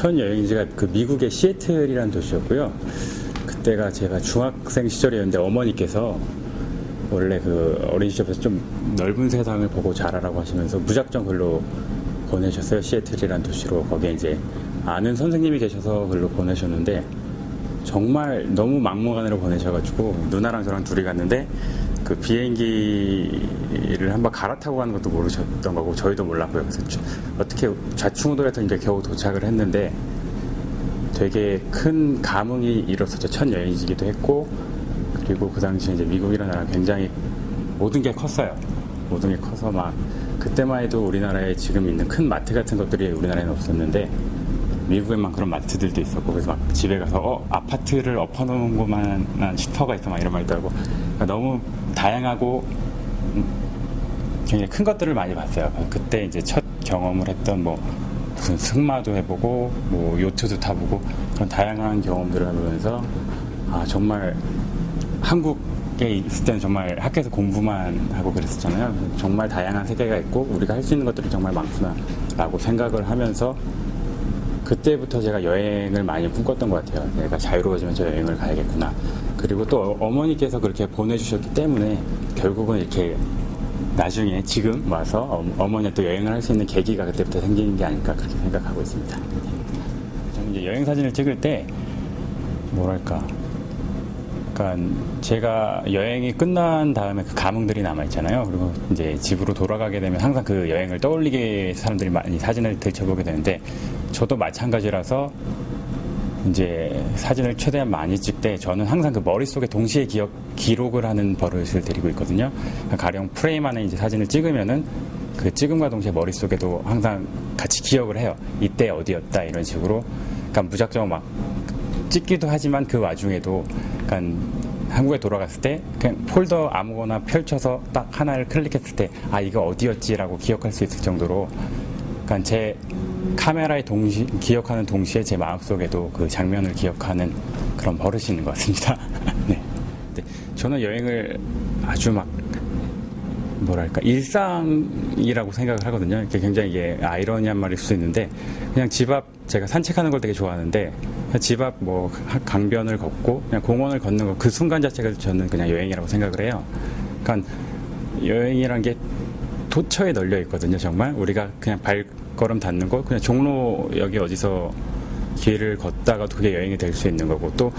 첫 여행지가 그 미국의 시애틀이라는 도시였고요. 그때가 제가 중학생 시절이었는데 어머니께서 원래 그 어린이집에서 좀 넓은 세상을 보고 자라라고 하시면서 무작정 글로 보내셨어요. 시애틀이라는 도시로. 거기에 이제 아는 선생님이 계셔서 글로 보내셨는데 정말 너무 막무가내로 보내셔가지고 누나랑 저랑 둘이 갔는데 그 비행기를 한번 갈아타고 가는 것도 모르셨던 거고 저희도 몰랐고요. 그래서 어떻게 좌충우돌해서 이제 겨우 도착을 했는데 되게 큰 감흥이 일었었죠. 첫 여행이기도 했고 그리고 그 당시에 이제 미국이라는 나라가 굉장히 모든 게 컸어요. 모든 게 커서 막 그때만 해도 우리나라에 지금 있는 큰 마트 같은 것들이 우리나라에는 없었는데 미국에만 그런 마트들도 있었고 그래서 막 집에 가서 아파트를 엎어놓은 것만한 슈퍼가 있어 막 이런 말도 하고 그러니까 너무 다양하고 굉장히 큰 것들을 많이 봤어요. 그때 이제 첫 경험을 했던 뭐 무슨 승마도 해보고 뭐 요트도 타보고 그런 다양한 경험들을 해보면서 아 정말 한국에 있을 때는 정말 학교에서 공부만 하고 그랬었잖아요. 정말 다양한 세계가 있고 우리가 할 수 있는 것들이 정말 많구나 라고 생각을 하면서 그때부터 제가 여행을 많이 꿈꿨던 것 같아요. 내가 자유로워지면서 여행을 가야겠구나. 그리고 또 어머니께서 그렇게 보내주셨기 때문에 결국은 이렇게 나중에 지금 와서 어머니가 또 여행을 할 수 있는 계기가 그때부터 생기는 게 아닐까 그렇게 생각하고 있습니다. 저는 이제 여행 사진을 찍을 때 뭐랄까 그러니까 제가 여행이 끝난 다음에 그 감흥들이 남아있잖아요. 그리고 이제 집으로 돌아가게 되면 항상 그 여행을 떠올리게 사람들이 많이 사진을 들춰보게 되는데 저도 마찬가지라서 이제 사진을 최대한 많이 찍을 때 저는 항상 그 머릿속에 동시에 기록을 하는 버릇을 들이고 있거든요. 그러니까 가령 프레임 안에 이제 사진을 찍으면은 그 찍음과 동시에 머릿속에도 항상 같이 기억을 해요. 이때 어디였다 이런 식으로. 그러니까 무작정 막 찍기도 하지만 그 와중에도 그러니까 한국에 돌아갔을 때 그냥 폴더 아무거나 펼쳐서 딱 하나를 클릭했을 때 아 이거 어디였지라고 기억할 수 있을 정도로 그러니까 제 카메라에 기억하는 동시에 제 마음속에도 그 장면을 기억하는 그런 버릇이 있는 것 같습니다. 네. 저는 여행을 아주 막 뭐랄까 일상이라고 생각을 하거든요. 이게 굉장히 이게 아이러니한 말일 수도 있는데 그냥 집 앞 제가 산책하는 걸 되게 좋아하는데 집 앞 뭐 강변을 걷고 그냥 공원을 걷는 거 그 순간 자체가 저는 그냥 여행이라고 생각을 해요. 그러니까 여행이란 게 도처에 널려 있거든요. 정말 우리가 그냥 발걸음 닿는 거 그냥 종로 여기 어디서 길을 걷다가도 그게 여행이 될 수 있는 거고 또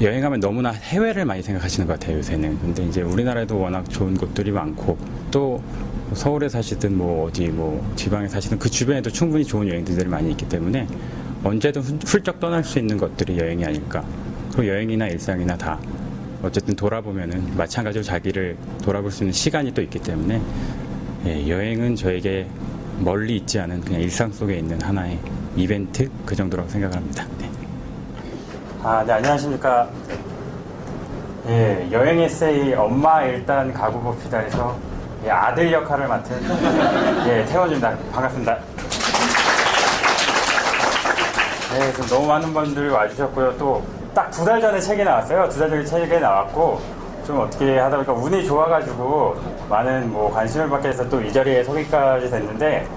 여행하면 너무나 해외를 많이 생각하시는 것 같아요, 요새는. 근데 이제 우리나라에도 워낙 좋은 곳들이 많고, 또 서울에 사시든 뭐 어디 뭐 지방에 사시든 그 주변에도 충분히 좋은 여행지들이 많이 있기 때문에 언제든 훌쩍 떠날 수 있는 것들이 여행이 아닐까. 그리고 여행이나 일상이나 다 어쨌든 돌아보면은 마찬가지로 자기를 돌아볼 수 있는 시간이 또 있기 때문에 예, 여행은 저에게 멀리 있지 않은 그냥 일상 속에 있는 하나의 이벤트 그 정도라고 생각을 합니다. 네. 네, 안녕하십니까. 예, 여행 에세이 엄마 일단 가구 봅시다에서 예, 아들 역할을 맡은 예, 태원입니다. 반갑습니다. 네, 너무 많은 분들이 와주셨고요. 또 딱 2달 전에 책이 나왔어요. 2달 전에 책이 나왔고 좀 어떻게 하다 보니까 운이 좋아가지고 많은 뭐 관심을 받게 해서 또 이 자리에 서기까지 됐는데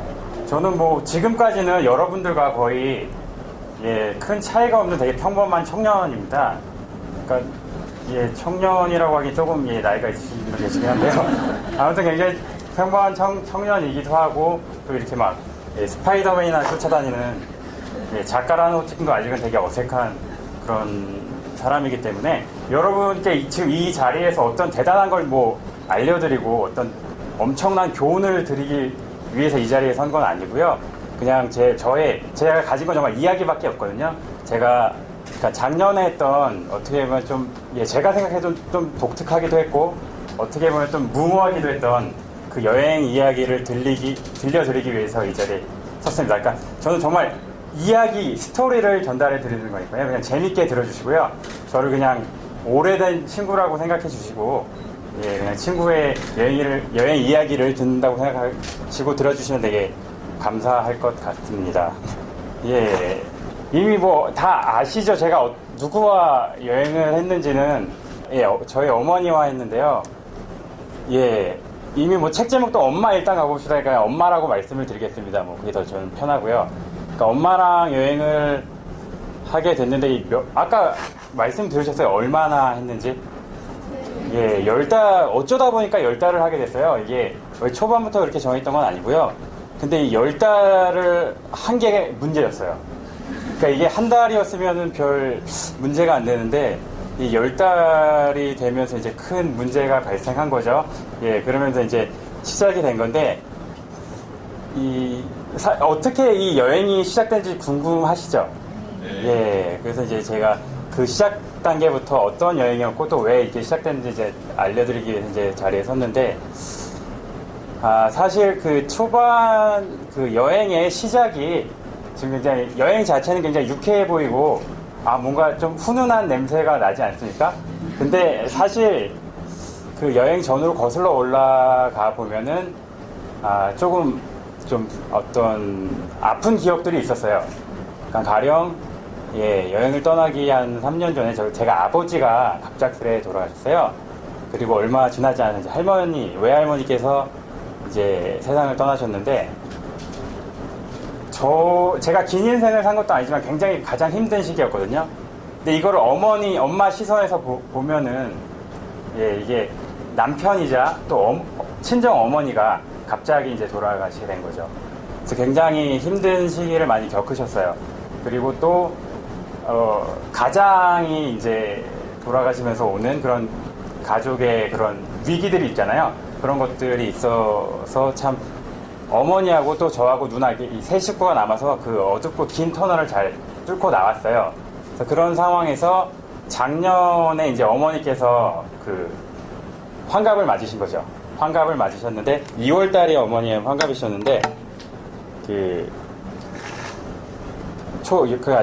저는 뭐 지금까지는 여러분들과 거의 예, 큰 차이가 없는 되게 평범한 청년입니다. 그러니까 예, 청년이라고 하기 조금 예, 나이가 있으신 분들 계시긴 한데요. 아무튼 굉장히 평범한 청년이기도 하고 또 이렇게 막 예, 스파이더맨이나 쫓아다니는 예, 작가라는 호칭도 아직은 되게 어색한 그런 사람이기 때문에 여러분께 지금 이 자리에서 어떤 대단한 걸 뭐 알려드리고 어떤 엄청난 교훈을 드리기 위해서 이 자리에 선 건 아니고요. 그냥 제가 가진 건 정말 이야기밖에 없거든요. 제가 그러니까 작년에 했던 어떻게 보면 좀 예, 제가 생각해도 좀 독특하기도 했고 어떻게 보면 좀 무모하기도 했던 그 여행 이야기를 들려드리기 위해서 이 자리에 섰습니다. 그러니까 저는 정말 이야기, 스토리를 전달해 드리는 거니까요. 그냥 재밌게 들어주시고요. 저를 그냥 오래된 친구라고 생각해 주시고 예, 그냥 친구의 여행 이야기를 듣는다고 생각하시고 들어주시면 되게 감사할 것 같습니다. 예, 이미 뭐 다 아시죠? 제가 누구와 여행을 했는지는 예, 저희 어머니와 했는데요. 예, 이미 뭐 책 제목도 엄마 일단 가봅시다. 그러니까 엄마라고 말씀을 드리겠습니다. 뭐 그게 더 저는 편하고요. 그러니까 엄마랑 여행을 하게 됐는데 아까 말씀 들으셨어요? 얼마나 했는지? 예, 10달, 어쩌다 보니까 10달을 하게 됐어요. 이게 초반부터 그렇게 정했던 건 아니고요. 근데 이 10달을 한 게 문제였어요. 그러니까 이게 한 달이었으면은 별 문제가 안 되는데, 이 10달이 되면서 이제 큰 문제가 발생한 거죠. 예, 그러면서 이제 시작이 된 건데, 어떻게 이 여행이 시작된지 궁금하시죠? 예, 그래서 이제 제가 그 시작 단계부터 어떤 여행이었고 또 왜 이게 시작됐는지 이제 알려드리기 위해서 이제 자리에 섰는데, 사실 그 초반 그 여행의 시작이 지금 굉장히 여행 자체는 굉장히 유쾌해 보이고, 뭔가 좀 훈훈한 냄새가 나지 않습니까? 근데 사실 그 여행 전으로 거슬러 올라가 보면은, 조금 좀 어떤 아픈 기억들이 있었어요. 그러니까 가령, 예, 여행을 떠나기 한 3년 전에 제가 아버지가 갑작스레 돌아가셨어요. 그리고 얼마 지나지 않은 외할머니께서 이제 세상을 떠나셨는데, 제가 긴 인생을 산 것도 아니지만 굉장히 가장 힘든 시기였거든요. 근데 이거를 엄마 시선에서 보면은, 예, 이게 남편이자 또 친정 어머니가 갑자기 이제 돌아가시게 된 거죠. 그래서 굉장히 힘든 시기를 많이 겪으셨어요. 그리고 또, 가장이 이제 돌아가시면서 오는 그런 가족의 그런 위기들이 있잖아요. 그런 것들이 있어서 참 어머니하고 또 저하고 누나 이 세 식구가 남아서 그 어둡고 긴 터널을 잘 뚫고 나왔어요. 그래서 그런 상황에서 작년에 이제 어머니께서 그 환갑을 맞으신 거죠. 환갑을 맞으셨는데 2월 달에 어머니의 환갑이셨는데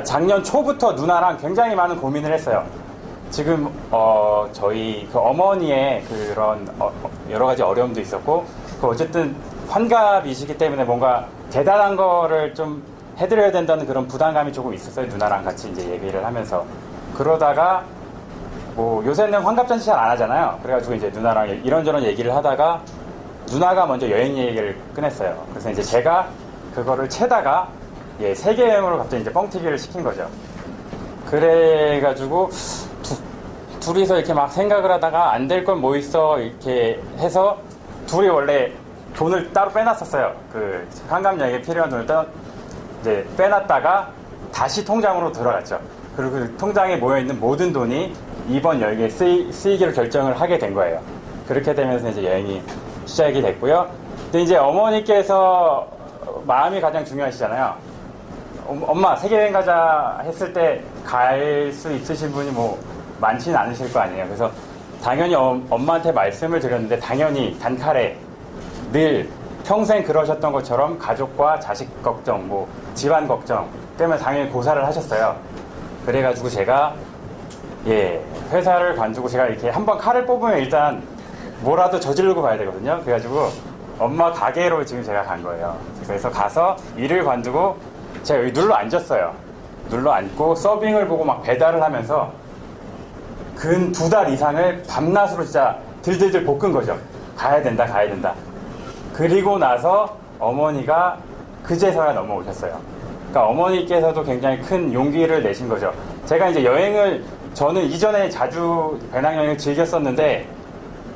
작년 초부터 누나랑 굉장히 많은 고민을 했어요. 지금 저희 그 어머니의 그런 여러 가지 어려움도 있었고, 어쨌든 환갑이시기 때문에 뭔가 대단한 거를 좀 해드려야 된다는 그런 부담감이 조금 있었어요. 누나랑 같이 이제 얘기를 하면서. 그러다가 뭐 요새는 환갑잔치 잘 안 하잖아요. 그래가지고 이제 누나랑 이런저런 얘기를 하다가 누나가 먼저 여행 얘기를 꺼냈어요. 그래서 이제 제가 그거를 채다가 세계 여행으로 갑자기 이제 뻥튀기를 시킨 거죠. 그래가지고 둘이서 이렇게 막 생각을 하다가 안 될 건 뭐 있어 이렇게 해서 둘이 원래 돈을 따로 빼놨었어요. 그 환갑 여행에 필요한 돈을 이제 빼놨다가 다시 통장으로 들어갔죠. 그리고 그 통장에 모여있는 모든 돈이 이번 여행에 쓰이기로 결정을 하게 된 거예요. 그렇게 되면서 이제 여행이 시작이 됐고요. 근데 이제 어머니께서 마음이 가장 중요하시잖아요. 엄마 세계여행 가자 했을 때 갈 수 있으신 분이 뭐 많지는 않으실 거 아니에요. 그래서 당연히 엄마한테 말씀을 드렸는데, 당연히 단칼에 늘 평생 그러셨던 것처럼 가족과 자식 걱정, 뭐 집안 걱정 때문에 당연히 고사를 하셨어요. 그래가지고 제가 회사를 관두고 제가 이렇게 한번 칼을 뽑으면 일단 뭐라도 저지르고 가야 되거든요. 그래가지고 엄마 가게로 지금 제가 간 거예요. 그래서 가서 일을 관두고 제가 여기 눌러 앉았어요. 눌러 앉고 서빙을 보고 막 배달을 하면서 근 2달 이상을 밤낮으로 진짜 들들들 볶은 거죠. 가야 된다. 그리고 나서 어머니가 그제서야 넘어오셨어요. 그러니까 어머니께서도 굉장히 큰 용기를 내신 거죠. 제가 이제 저는 이전에 자주 배낭여행을 즐겼었는데,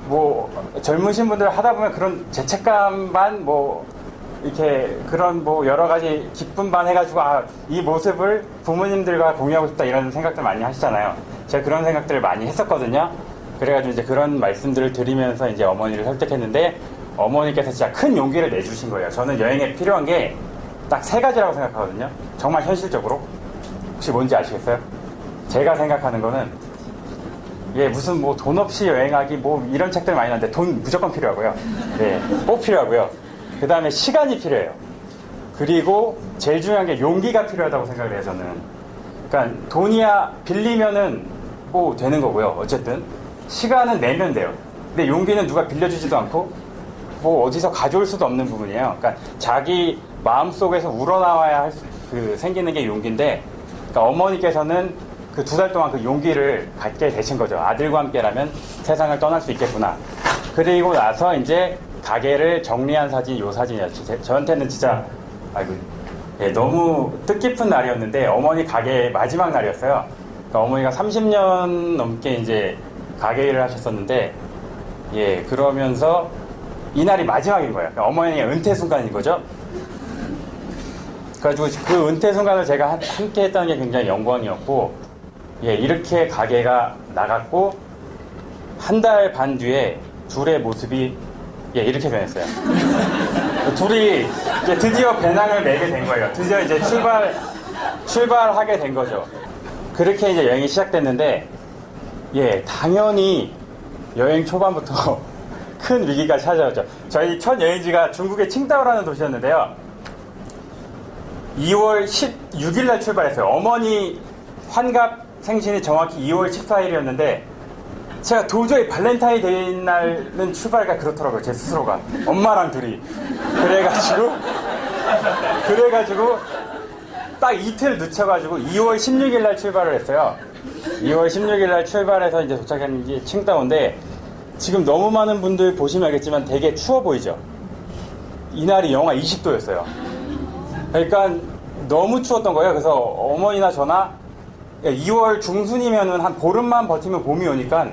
뭐 젊으신 분들 하다 보면 그런 죄책감 반 이렇게 그런 뭐 여러 가지 기쁨 반 해가지고 이 모습을 부모님들과 공유하고 싶다 이런 생각들 많이 하시잖아요. 제가 그런 생각들을 많이 했었거든요. 그래가지고 이제 그런 말씀들을 드리면서 이제 어머니를 설득했는데, 어머니께서 진짜 큰 용기를 내주신 거예요. 저는 여행에 필요한 게 딱 3가지라고 생각하거든요. 정말 현실적으로. 혹시 뭔지 아시겠어요? 제가 생각하는 거는 무슨 뭐 돈 없이 여행하기 뭐 이런 책들 많이 나는데 돈 무조건 필요하고요. 꼭 필요하고요. 그 다음에 시간이 필요해요. 그리고 제일 중요한 게 용기가 필요하다고 생각을 해요, 저는. 그러니까 돈이야 빌리면은 뭐 되는 거고요. 어쨌든 시간은 내면 돼요. 근데 용기는 누가 빌려주지도 않고 뭐 어디서 가져올 수도 없는 부분이에요. 그러니까 자기 마음속에서 우러나와야 생기는 게 용기인데, 그러니까 어머니께서는 그 2달 동안 그 용기를 갖게 되신 거죠. 아들과 함께라면 세상을 떠날 수 있겠구나. 그리고 나서 이제 가게를 정리한 사진이 요 사진이었죠. 저한테는 진짜 예, 너무 뜻깊은 날이었는데 어머니 가게 마지막 날이었어요. 그러니까 어머니가 30년 넘게 이제 가게 일을 하셨었는데, 예, 그러면서 이날이 마지막인 거예요. 그러니까 어머니의 은퇴 순간인 거죠. 그래가지고 그 은퇴 순간을 제가 함께 했다는 게 굉장히 영광이었고, 예, 이렇게 가게가 나갔고, 한 달 반 뒤에 둘의 모습이, 예, 이렇게 변했어요. 둘이 이제 드디어 배낭을 메게 된 거예요. 드디어 이제 출발하게 된 거죠. 그렇게 이제 여행이 시작됐는데, 예, 당연히 여행 초반부터 큰 위기가 찾아왔죠. 저희 첫 여행지가 중국의 칭다오라는 도시였는데요. 2월 16일 날 출발했어요. 어머니 환갑 생신이 정확히 2월 14일이었는데, 제가 도저히 발렌타인데이 날은 출발가 그렇더라고요. 제 스스로가. 엄마랑 둘이. 그래가지고 딱 이틀 늦춰가지고 2월 16일 날 출발을 했어요. 2월 16일 날 출발해서 이제 도착한 게 칭다오인데, 지금 너무 많은 분들 보시면 알겠지만 되게 추워 보이죠? 이날이 영하 20도였어요. 그러니까 너무 추웠던 거예요. 그래서 어머니나 저나 2월 중순이면은 한 보름만 버티면 봄이 오니까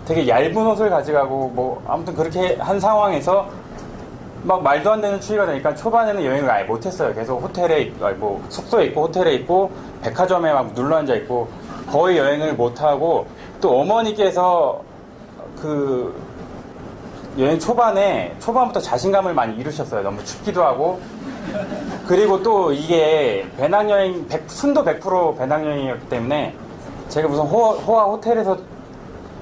되게 얇은 옷을 가져가고 뭐 아무튼 그렇게 한 상황에서 막 말도 안 되는 추위가 되니까 초반에는 여행을 아예 못했어요. 계속 호텔에 뭐 숙소에 있고 호텔에 있고 백화점에 막 눌러앉아 있고 거의 여행을 못하고, 또 어머니께서 그 여행 초반부터 자신감을 많이 잃으셨어요. 너무 춥기도 하고. 그리고 또 이게 배낭여행 순도 100% 배낭여행이었기 때문에 제가 무슨 호화 호텔에서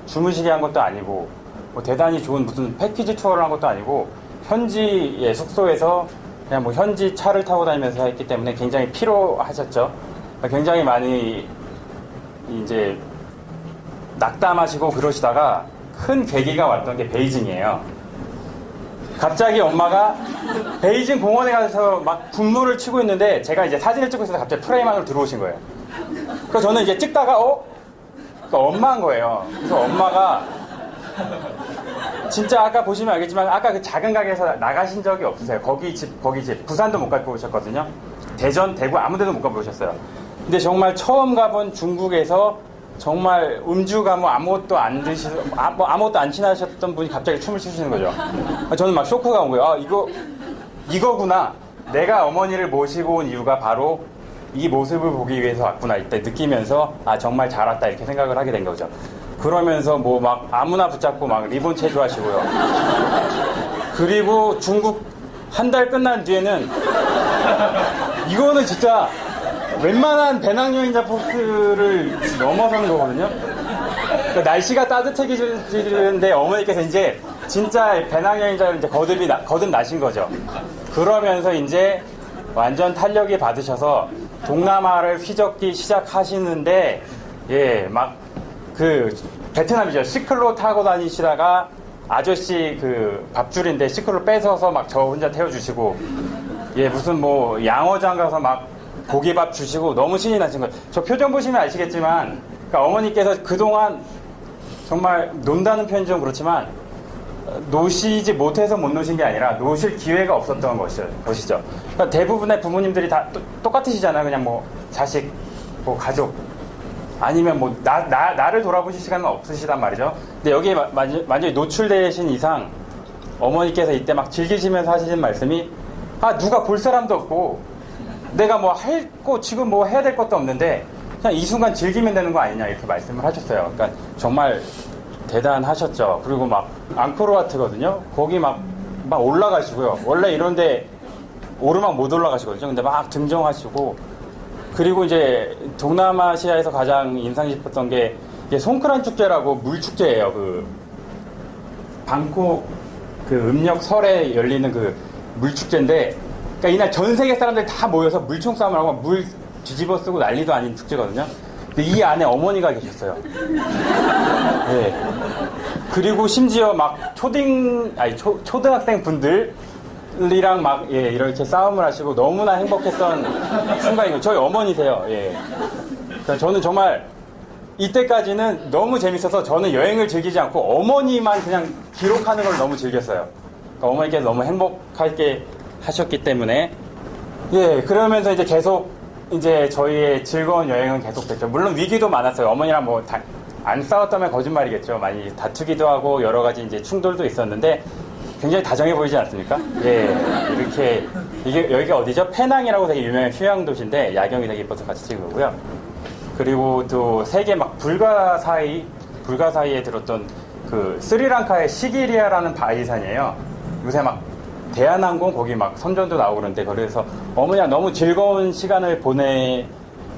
주무시게 한 것도 아니고 뭐 대단히 좋은 무슨 패키지 투어를 한 것도 아니고 현지의 숙소에서 그냥 뭐 현지 차를 타고 다니면서 했기 때문에 굉장히 피로하셨죠. 굉장히 많이 이제 낙담하시고 그러시다가 큰 계기가 왔던 게 베이징이에요. 갑자기 엄마가 베이징 공원에 가서 막 분무를 치고 있는데, 제가 이제 사진을 찍고 있어서 갑자기 프레임 안으로 들어오신 거예요. 그래서 저는 이제 찍다가 그러니까 엄마인 거예요. 그래서 엄마가 진짜 아까 보시면 알겠지만 아까 그 작은 가게에서 나가신 적이 없으세요. 거기 집 부산도 못 가고 오셨거든요. 대전, 대구 아무 데도 못 가고 오셨어요. 근데 정말 처음 가본 중국에서 정말 음주가 뭐 아무것도 안 아무것도 안 친하셨던 분이 갑자기 춤을 추시는 거죠. 저는 막 쇼크가 온 거예요. 이거구나. 내가 어머니를 모시고 온 이유가 바로 이 모습을 보기 위해서 왔구나. 이때 느끼면서 정말 잘 왔다 이렇게 생각을 하게 된 거죠. 그러면서 뭐 막 아무나 붙잡고 막 리본 체조하시고요. 그리고 중국 한 달 끝난 뒤에는 이거는 진짜 웬만한 배낭여행자 포스를 넘어서는 거거든요. 그러니까 날씨가 따뜻해지는데 어머니께서 이제 진짜 배낭여행자를 이제 거듭나신 거죠. 그러면서 이제 완전 탄력이 받으셔서 동남아를 휘젓기 시작하시는데, 예, 막 그 베트남이죠. 시클로 타고 다니시다가 아저씨 그 밥줄인데 시클로 뺏어서 막 저 혼자 태워주시고, 예, 무슨 뭐 양어장 가서 막 고기밥 주시고 너무 신이 나신 거예요. 저 표정 보시면 아시겠지만, 그러니까 어머니께서 그동안 정말 논다는 표현이 좀 그렇지만 노시지 못해서 못 노신 게 아니라 노실 기회가 없었던 것이죠. 그러니까 대부분의 부모님들이 다 똑같으시잖아요. 그냥 뭐 자식, 뭐 가족, 아니면 뭐 나를 돌아보실 시간은 없으시단 말이죠. 근데 여기에 완전히 노출되신 이상 어머니께서 이때 막 즐기시면서 하시는 말씀이, 누가 볼 사람도 없고 내가 뭐 할 거 지금 뭐 해야 될 것도 없는데 그냥 이 순간 즐기면 되는 거 아니냐 이렇게 말씀을 하셨어요. 그러니까 정말 대단하셨죠. 그리고 막 앙코르와트거든요. 거기 막 올라가시고요. 원래 이런데 오르막 못 올라가시거든요. 근데 막 등정하시고, 그리고 이제 동남아시아에서 가장 인상 깊었던 게 이게 송크란 축제라고 물 축제예요. 그 방콕 그 음력 설에 열리는 그 물 축제인데, 그러니까 이날 전 세계 사람들이 다 모여서 물총 싸움을 하고 물 뒤집어 쓰고 난리도 아닌 축제거든요. 근데 이 안에 어머니가 계셨어요. 네. 그리고 심지어 막 초등학생 분들이랑 막, 예, 이렇게 싸움을 하시고 너무나 행복했던 순간이고, 저희 어머니세요. 예. 그러니까 저는 정말 이때까지는 너무 재밌어서 저는 여행을 즐기지 않고 어머니만 그냥 기록하는 걸 너무 즐겼어요. 그러니까 어머니께서 너무 행복하게 하셨기 때문에. 예, 그러면서 이제 계속 이제 저희의 즐거운 여행은 계속됐죠. 물론 위기도 많았어요. 어머니랑 뭐 안 싸웠다면 거짓말이겠죠. 많이 다투기도 하고 여러 가지 이제 충돌도 있었는데 굉장히 다정해 보이지 않습니까? 예, 이렇게 이게 여기가 어디죠? 페낭이라고 되게 유명한 휴양 도시인데 야경이 되게 이뻐서 같이 찍은 거고요. 그리고 또 세계 막 불가 사이에 들었던 그 스리랑카의 시기리아라는 바위산이에요. 요새 막 대한항공 거기 막 선전도 나오고 그러는데 그래서 어머니가 너무 즐거운 시간을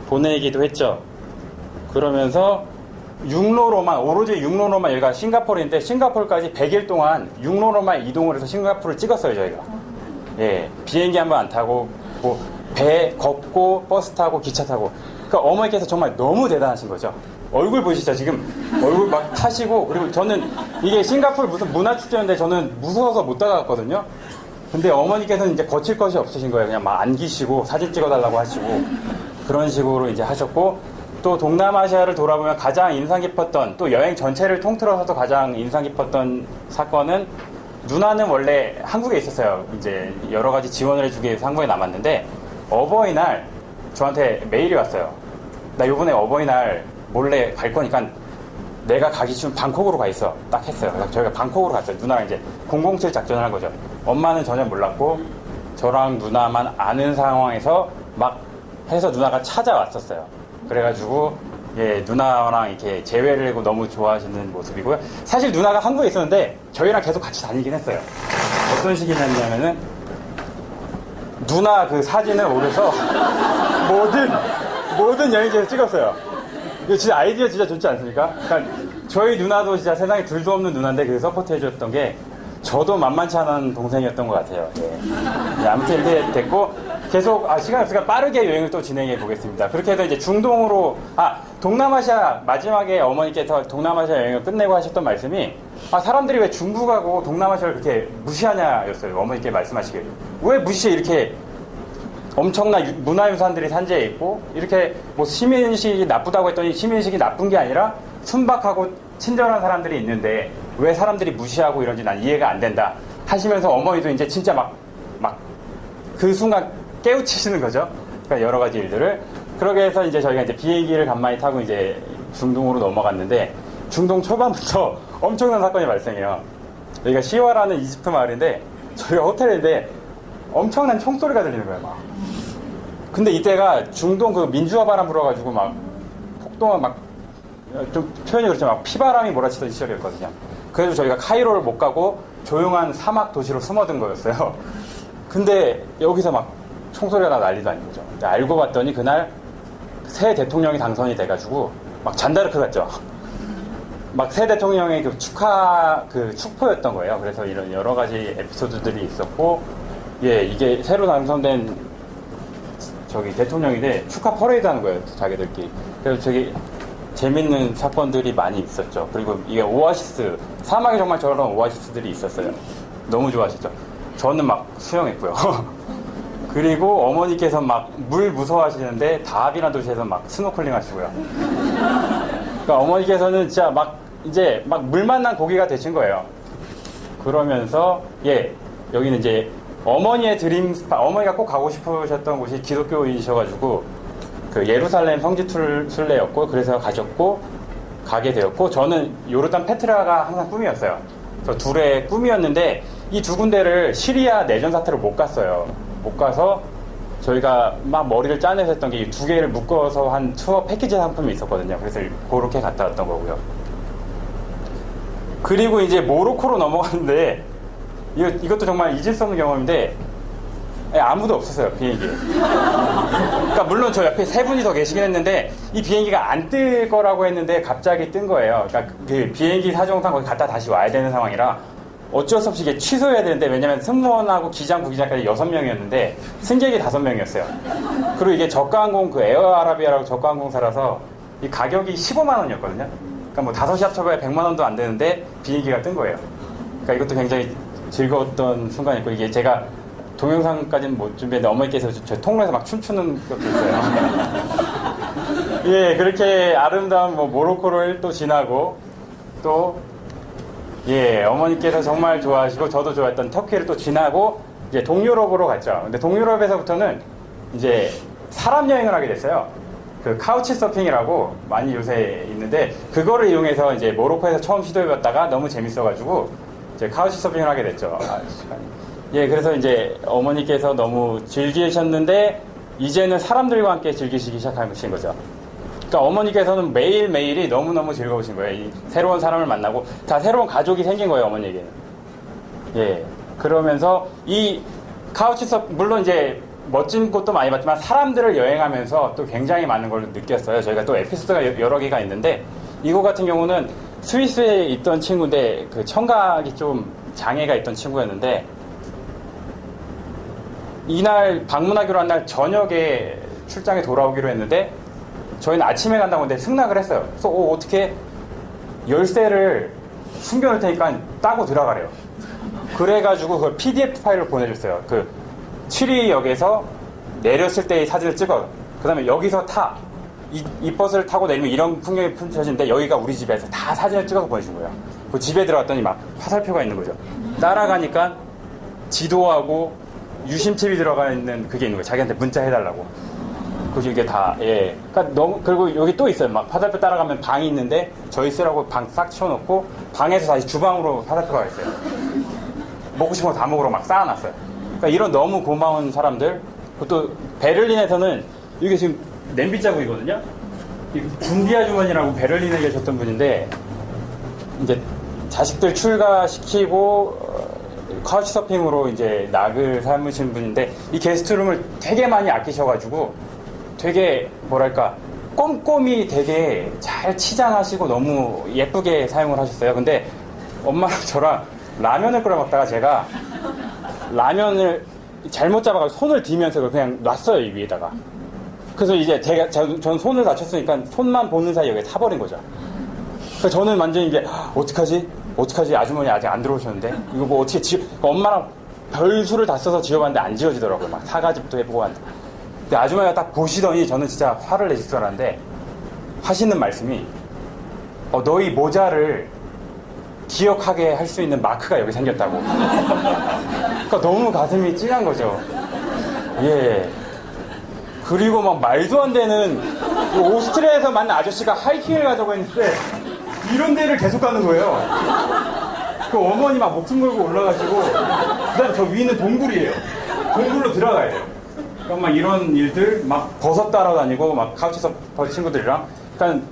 보내기도 했죠. 그러면서 오로지 육로로만 여기가 싱가포르인데 싱가포르까지 100일 동안 육로로만 이동을 해서 싱가포르를 찍었어요 저희가. 예, 비행기 한 번 안 타고 뭐 배 걷고 버스 타고 기차 타고. 그러니까 어머니께서 정말 너무 대단하신 거죠. 얼굴 보시죠 지금 얼굴 막 타시고. 그리고 저는 이게 싱가포르 무슨 문화축제인데 저는 무서워서 못 다가갔거든요. 근데 어머니께서는 이제 거칠 것이 없으신 거예요. 그냥 막 안기시고 사진 찍어달라고 하시고 그런 식으로 이제 하셨고, 또 동남아시아를 돌아보면 가장 인상 깊었던, 또 여행 전체를 통틀어서도 가장 인상 깊었던 사건은, 누나는 원래 한국에 있었어요. 이제 여러 가지 지원을 해주기 위해서 한국에 남았는데 어버이날 저한테 메일이 왔어요. 나 요번에 어버이날 몰래 갈 거니까 내가 가기 쉬운 방콕으로 가 있어. 딱 했어요. 그래서 저희가 방콕으로 갔어요. 누나랑 이제 007 작전을 한 거죠. 엄마는 전혀 몰랐고 저랑 누나만 아는 상황에서 막 해서 누나가 찾아왔었어요. 그래가지고 예, 누나랑 이렇게 재회를 하고 너무 좋아하시는 모습이고요. 사실 누나가 한국에 있었는데 저희랑 계속 같이 다니긴 했어요. 어떤 식이냐면은 누나 그 사진을 올려서 모든 여행지에서 찍었어요. 이거 진짜 아이디어 진짜 좋지 않습니까? 그러니까 저희 누나도 진짜 세상에 둘도 없는 누나인데 그 서포트 해줬던 게 저도 만만치 않은 동생이었던 것 같아요. 예. 네, 아무튼 이렇게 됐고 계속 시간이 없으니까 빠르게 여행을 또 진행해 보겠습니다. 그렇게 해서 이제 중동으로 동남아시아 마지막에 어머니께서 동남아시아 여행을 끝내고 하셨던 말씀이 사람들이 왜 중국하고 동남아시아를 그렇게 무시하냐였어요. 어머니께 말씀하시길. 왜 무시해? 이렇게 엄청난 문화유산들이 산재해 있고 이렇게 뭐 시민의식이 나쁘다고 했더니 시민의식이 나쁜 게 아니라 순박하고 친절한 사람들이 있는데 왜 사람들이 무시하고 이런지 난 이해가 안 된다 하시면서 어머니도 이제 진짜 막 그 순간 깨우치시는 거죠. 그러니까 여러 가지 일들을. 그러게 해서 이제 저희가 이제 비행기를 간만에 타고 이제 중동으로 넘어갔는데 중동 초반부터 엄청난 사건이 발생해요. 여기가 시와라는 이집트 마을인데 저희가 호텔인데 엄청난 총소리가 들리는 거예요. 막. 근데 이때가 중동 그 민주화 바람 불어가지고 막 폭동은 막 좀 표현이 그렇지만 막 피바람이 몰아치던 시절이었거든요. 그래서 저희가 카이로를 못 가고 조용한 사막 도시로 숨어든 거였어요. 근데 여기서 막 총소리가 난리도 아닌 거죠. 알고 봤더니 그날 새 대통령이 당선이 돼가지고 막 잔다르크 같죠. 막 새 대통령의 그 축포였던 거예요. 그래서 이런 여러 가지 에피소드들이 있었고, 예, 이게 새로 당선된 대통령인데 축하 퍼레이드 하는 거예요, 자기들끼리. 그래서 되게 재밌는 사건들이 많이 있었죠. 그리고 이게 오아시스, 사막에 정말 저런 오아시스들이 있었어요. 너무 좋아하셨죠. 저는 막 수영했고요. 그리고 어머니께서 막 물 무서워하시는데 다합이라는 도시에서 막 스노클링 하시고요. 그러니까 어머니께서는 진짜 이제 물 만난 고기가 되신 거예요. 그러면서 예, 여기는 이제 어머니의 드림 스팟, 어머니가 꼭 가고 싶으셨던 곳이 기독교인이셔가지고 그 예루살렘 성지 순례였고, 그래서 가게 되었고, 저는 요르단 페트라가 항상 꿈이었어요. 저 둘의 꿈이었는데 이 두 군데를 시리아 내전 사태로 못 갔어요. 못 가서 저희가 막 머리를 짜내서 했던 게 이 두 개를 묶어서 한 투어 패키지 상품이 있었거든요. 그래서 그렇게 갔다 왔던 거고요. 그리고 이제 모로코로 넘어갔는데 이것도 정말 잊을 수 없는 경험인데 아무도 없었어요, 비행기에. 그러니까 물론 저 옆에 세 분이 더 계시긴 했는데 이 비행기가 안 뜰 거라고 했는데 갑자기 뜬 거예요. 그러니까 그 비행기 사정상 거기 갔다 다시 와야 되는 상황이라 어쩔 수 없이 이게 취소해야 되는데, 왜냐면 승무원하고 기장, 부기장까지 6명이었는데 승객이 5명이었어요. 그리고 이게 저가항공, 그 에어아라비아라고 저가항공사라서 이 가격이 15만 원이었거든요. 그러니까 뭐 5시 합쳐봐야 100만 원도 안 되는데 비행기가 뜬 거예요. 그러니까 이것도 굉장히 즐거웠던 순간이었고, 이게 제가 동영상까지는 못 준비했는데 어머니께서 저 통로에서 막 춤추는 것도 있어요. 예, 그렇게 아름다운 모로코를 또 지나고, 또 예, 어머니께서 정말 좋아하시고 저도 좋아했던 터키를 또 지나고 이제 동유럽으로 갔죠. 근데 동유럽에서부터는 이제 사람 여행을 하게 됐어요. 그 카우치 서핑이라고 많이 요새 있는데 그거를 이용해서 이제 모로코에서 처음 시도해봤다가 너무 재밌어가지고 이제 카우치 서핑을 하게 됐죠. 예, 그래서 이제 어머니께서 너무 즐기셨는데 이제는 사람들과 함께 즐기시기 시작하신 거죠. 그러니까 어머니께서는 매일매일이 너무너무 즐거우신 거예요. 이 새로운 사람을 만나고 다 새로운 가족이 생긴 거예요, 어머니에게는. 예. 그러면서 이 카우치 서핑, 물론 이제 멋진 곳도 많이 봤지만 사람들을 여행하면서 또 굉장히 많은 걸 느꼈어요. 저희가 또 에피소드가 여러 개가 있는데 이곳 같은 경우는 스위스에 있던 친구인데 그 청각이 좀 장애가 있던 친구였는데 이날 방문하기로 한 날 저녁에 출장에 돌아오기로 했는데 저희는 아침에 간다고 했는데 승낙을 했어요. 그래서 어떻게 열쇠를 숨겨놓을 테니까 따고 들어가래요. 그래가지고 그 PDF 파일을 보내줬어요. 그 7위역에서 내렸을 때의 사진을 찍어. 그 다음에 여기서 이 버스를 타고 내리면 이런 풍경이 펼쳐지는데 여기가 우리 집에서 다 사진을 찍어서 보내준 거예요. 그 집에 들어갔더니 막 화살표가 있는 거죠. 따라가니까 지도하고 유심칩이 들어가 있는 그게 있는 거예요. 자기한테 문자 해달라고. 그래서 이게 다, 예. 그러니까 그리고 여기 또 있어요. 막 화살표 따라가면 방이 있는데 저희 쓰라고 방 싹 치워놓고 방에서 다시 주방으로 화살표가 있어요. 먹고 싶은 거 다 먹으러 막 쌓아놨어요. 그러니까 이런 너무 고마운 사람들. 또 베를린에서는 이게 지금 냄비 자국이거든요. 준비 아주머니라고 베를린에 계셨던 분인데 이제 자식들 출가시키고 카우치 서핑으로 이제 낙을 삼으신 분인데 이 게스트룸을 되게 많이 아끼셔가지고 되게 뭐랄까 꼼꼼히 되게 잘 치장하시고 너무 예쁘게 사용을 하셨어요. 근데 엄마랑 저랑 라면을 끓여 먹다가 제가 라면을 잘못 잡아가지고 손을 뒤면서 그냥 놨어요, 이 위에다가. 그래서 이제 전 손을 다쳤으니까 손만 보는 사이에 여기에 타버린 거죠. 그래서 저는 완전히 이제 어떡하지? 아주머니 아직 안 들어오셨는데 이거 뭐 어떻게 엄마랑 별수를 다 써서 지워봤는데 안 지워지더라고요. 막 사과즙도 해보고 하는데. 근데 아주머니가 딱 보시더니 저는 진짜 화를 내실 줄 알았는데 하시는 말씀이 너희 모자를 기억하게 할 수 있는 마크가 여기 생겼다고. 그러니까 너무 가슴이 찡한 거죠. 예. 그리고 막 말도 안 되는 오스트리아에서 만난 아저씨가 하이킹을 가자고 했는데 이런 데를 계속 가는 거예요. 그 어머니 막 목숨 걸고 올라가시고 그다음에 저 위는 동굴이에요. 동굴로 들어가야 돼요. 그러니까 막 이런 일들 막 버섯 따라다니고 막 카우치 서퍼 친구들이랑 그러니까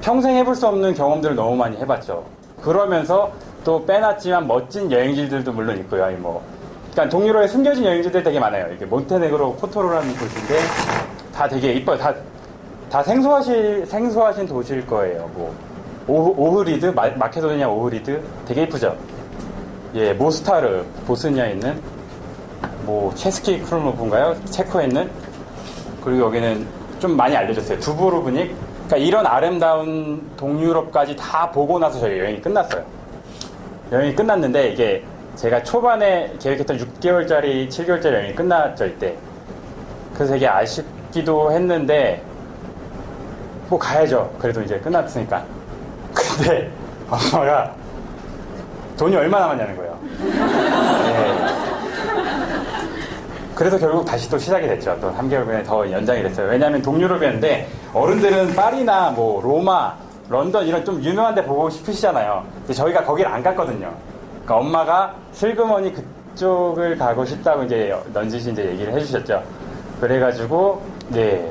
평생 해볼 수 없는 경험들을 너무 많이 해봤죠. 그러면서 또 빼놨지만 멋진 여행지들도 물론 있고요. 그러니까 동유럽에 숨겨진 여행지들 되게 많아요. 이렇게 몬테네그로 코토로라는 곳인데 다 되게 이뻐요. 다 생소하신 도시일 거예요. 오흐리드, 마케도니아 오흐리드 되게 이쁘죠. 예, 모스타르 보스니아에 있는 체스키 크루노프인가요? 체코에 있는. 그리고 여기는 좀 많이 알려졌어요. 두브로브닉. 그러니까 이런 아름다운 동유럽까지 다 보고 나서 저희 여행이 끝났어요. 여행이 끝났는데 이게 제가 초반에 계획했던 6개월짜리, 7개월짜리 여행이 끝났죠, 이때. 그래서 되게 아쉽기도 했는데 가야죠. 그래도 이제 끝났으니까. 근데 엄마가 돈이 얼마 남았냐는 거예요. 네. 그래서 결국 다시 또 시작이 됐죠. 또 3개월 만에 더 연장이 됐어요. 왜냐하면 동유럽이었는데 어른들은 파리나 로마, 런던 이런 좀 유명한 데 보고 싶으시잖아요. 근데 저희가 거기를 안 갔거든요. 그러니까 엄마가 슬그머니 그쪽을 가고 싶다고 이제 넌지시 이제 얘기를 해주셨죠. 그래가지고 네.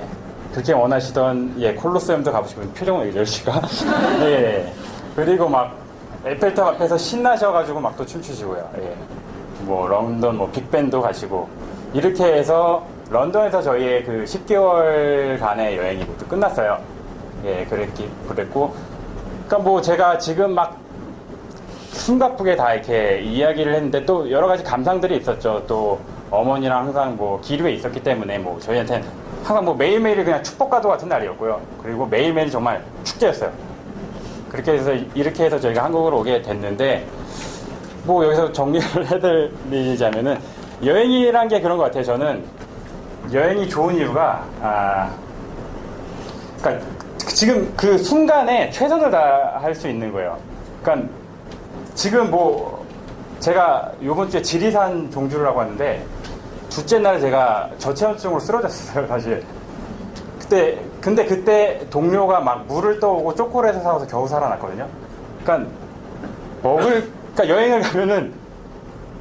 그렇게 원하시던 콜로세움도 가보시고 표정을 얘기해 주시가 예. 그리고 막 에펠탑 앞에서 신나셔가지고 막 또 춤추시고요. 예. 런던 빅벤도 가시고 이렇게 해서 런던에서 저희의 그 10개월간의 여행이 모두 끝났어요. 예, 그랬고 그러니까 제가 지금 막 숨가쁘게 다 이렇게 이야기를 했는데 또 여러 가지 감상들이 있었죠. 또 어머니랑 항상 기류에 있었기 때문에 저희한테는 항상 매일매일이 그냥 축복과도 같은 날이었고요. 그리고 매일매일이 정말 축제였어요. 이렇게 해서 저희가 한국으로 오게 됐는데 여기서 정리를 해드리자면은 여행이란 게 그런 것 같아요. 저는 여행이 좋은 이유가 그러니까 지금 그 순간에 최선을 다할 수 있는 거예요. 그러니까 지금 제가 요번 주에 지리산 종주를 하고 왔는데 둘째 날에 제가 저체온증으로 쓰러졌어요, 사실. 근데 그때 동료가 막 물을 떠오고 초콜릿을 사와서 겨우 살아났거든요. 그러니까 여행을 가면은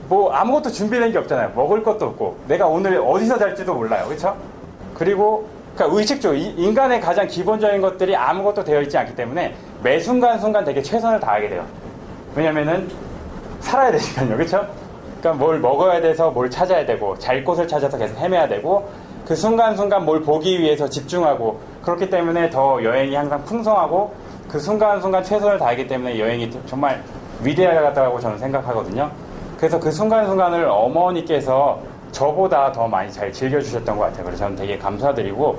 뭐 아무것도 준비된 게 없잖아요. 먹을 것도 없고 내가 오늘 어디서 잘지도 몰라요, 그렇죠? 그리고 그러니까 의식주, 인간의 가장 기본적인 것들이 아무것도 되어 있지 않기 때문에 매 순간순간 되게 최선을 다하게 돼요. 왜냐면은 살아야 되니까요, 그렇죠? 그러니까 뭘 먹어야 돼서 뭘 찾아야 되고 잘 곳을 찾아서 계속 헤매야 되고 그 순간순간 뭘 보기 위해서 집중하고 그렇기 때문에 더 여행이 항상 풍성하고 그 순간순간 최선을 다하기 때문에 여행이 정말 위대하다고 저는 생각하거든요. 그래서 그 순간순간을 어머니께서 저보다 더 많이 잘 즐겨주셨던 것 같아요. 그래서 저는 되게 감사드리고,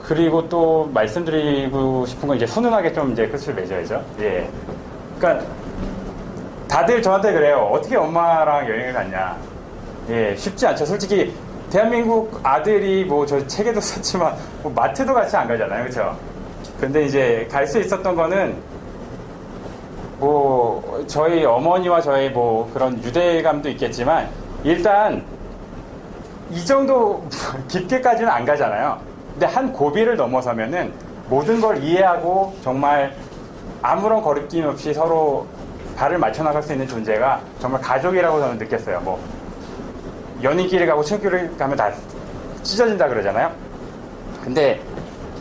그리고 또 말씀드리고 싶은 건 이제 훈훈하게 좀 이제 끝을 맺어야죠. 예. 그러니까 다들 저한테 그래요. 어떻게 엄마랑 여행을 갔냐. 예, 쉽지 않죠. 솔직히 대한민국 아들이 뭐 저 책에도 썼지만 뭐 마트도 같이 안 가잖아요, 그렇죠? 근데 이제 갈 수 있었던 거는 뭐 저희 어머니와 저희 뭐 그런 유대감도 있겠지만 일단 이 정도 깊게까지는 안 가잖아요. 근데 한 고비를 넘어서면은 모든 걸 이해하고 정말 아무런 거리낌 없이 서로 발을 맞춰 나갈 수 있는 존재가 정말 가족이라고 저는 느꼈어요. 뭐 연인끼리 가고 친구끼리 가면 다 찢어진다 그러잖아요. 근데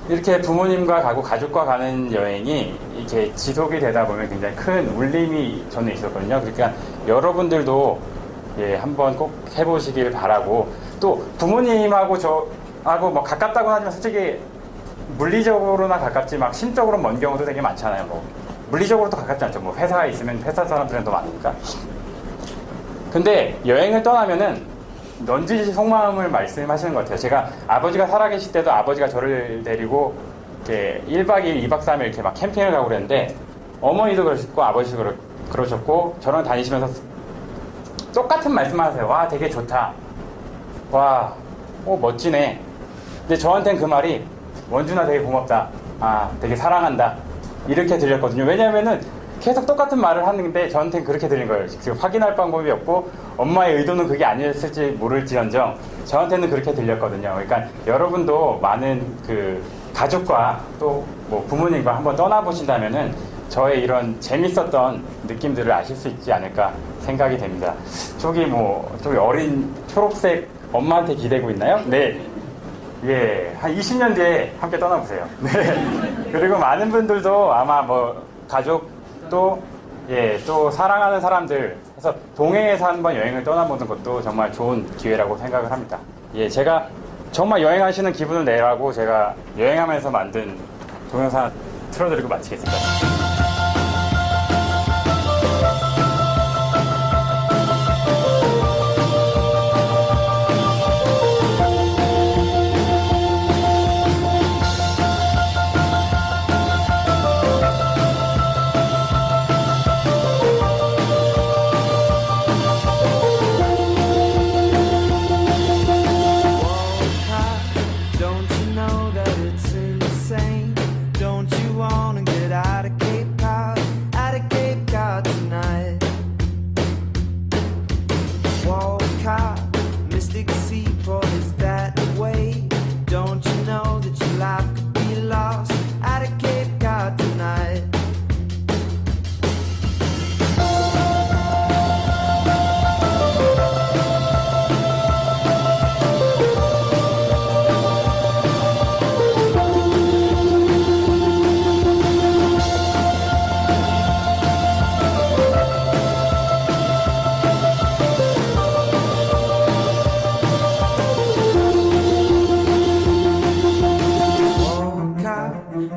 이렇게 부모님과 가고 가족과 가는 여행이 이렇게 지속이 되다 보면 굉장히 큰 울림이 저는 있었거든요. 그러니까 여러분들도 예, 한번 꼭 해보시길 바라고, 또 부모님하고 저하고 뭐 가깝다고 하지만 솔직히 물리적으로나 가깝지 막 심적으로 먼 경우도 되게 많잖아요. 뭐 물리적으로도 가깝지 않죠. 뭐 회사에 있으면 회사 사람들은 더 많으니까. 근데 여행을 떠나면은 넌지시 속마음을 말씀하시는 것 같아요. 제가 아버지가 살아계실 때도 아버지가 저를 데리고 이렇게 1박 2일, 2박 3일 이렇게 막 캠핑을 가고 그랬는데 어머니도 그러셨고 아버지도 그러셨고 저랑 다니시면서 똑같은 말씀을 하세요. 와, 되게 좋다. 와, 멋지네. 근데 저한테는 그 말이 원준아 되게 고맙다. 아, 되게 사랑한다. 이렇게 들렸거든요. 왜냐면은 계속 똑같은 말을 하는데 저한테는 그렇게 들린 거예요. 지금 확인할 방법이 없고 엄마의 의도는 그게 아니었을지 모를지언정 저한테는 그렇게 들렸거든요. 그러니까 여러분도 많은 그 가족과 또 뭐 부모님과 한번 떠나보신다면은 저의 이런 재밌었던 느낌들을 아실 수 있지 않을까 생각이 됩니다. 저기 어린 초록색 엄마한테 기대고 있나요? 네. 예, 한 20년 뒤에 함께 떠나보세요. 네. 그리고 많은 분들도 아마 뭐 가족도 예, 또 사랑하는 사람들 해서 동행해서 한번 여행을 떠나보는 것도 정말 좋은 기회라고 생각을 합니다. 예, 제가 정말 여행하시는 기분을 내라고 제가 여행하면서 만든 동영상 틀어드리고 마치겠습니다.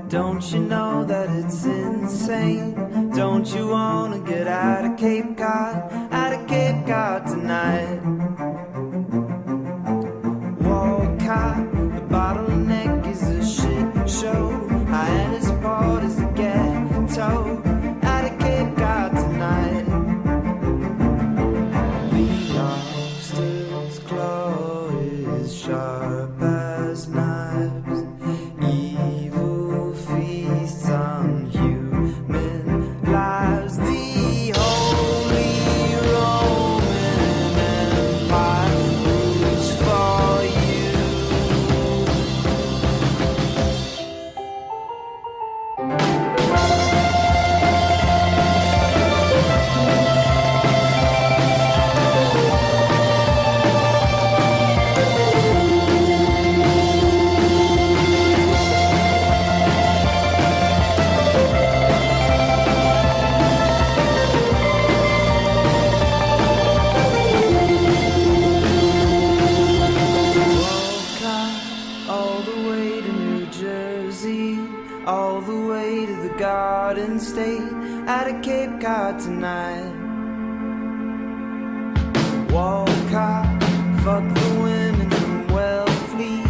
Don't you know that it's insane? Don't you wanna get out of Cape Cod tonight? Walcott, the bottleneck is a shit show. Hyannisport is a ghetto. Out of Cape Cod tonight. The lobster's claw is sharp as knives. Evil feasts on human lives. The Holy Roman Empire rules Garden State, out of Cape Cod tonight. Walcott, fuck the women from Wellfleet,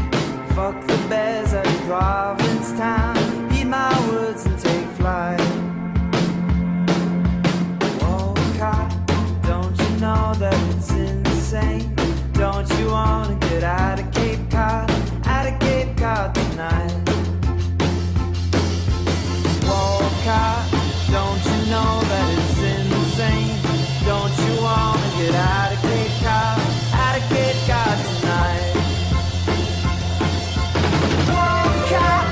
fuck the bears out of Provincetown, eat my words and take flight. Walcott, don't you know that it's insane? Don't you wanna get out of Cape Cod tonight? Walcott, don't you know that it's insane? Don't you wanna get out of Cape Cod tonight? Walcott,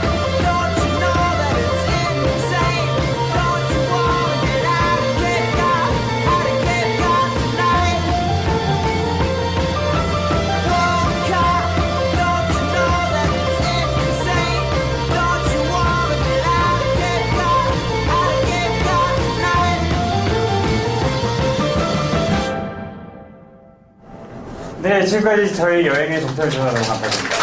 don't you know that it's insane? Don't you wanna get out of Cape Cod tonight? Walcott, don't you know that it's insane? Don't you wanna get out of Cape Cod tonight? 네, 지금까지 저희 여행의 동탄 전화로 감사드립니다.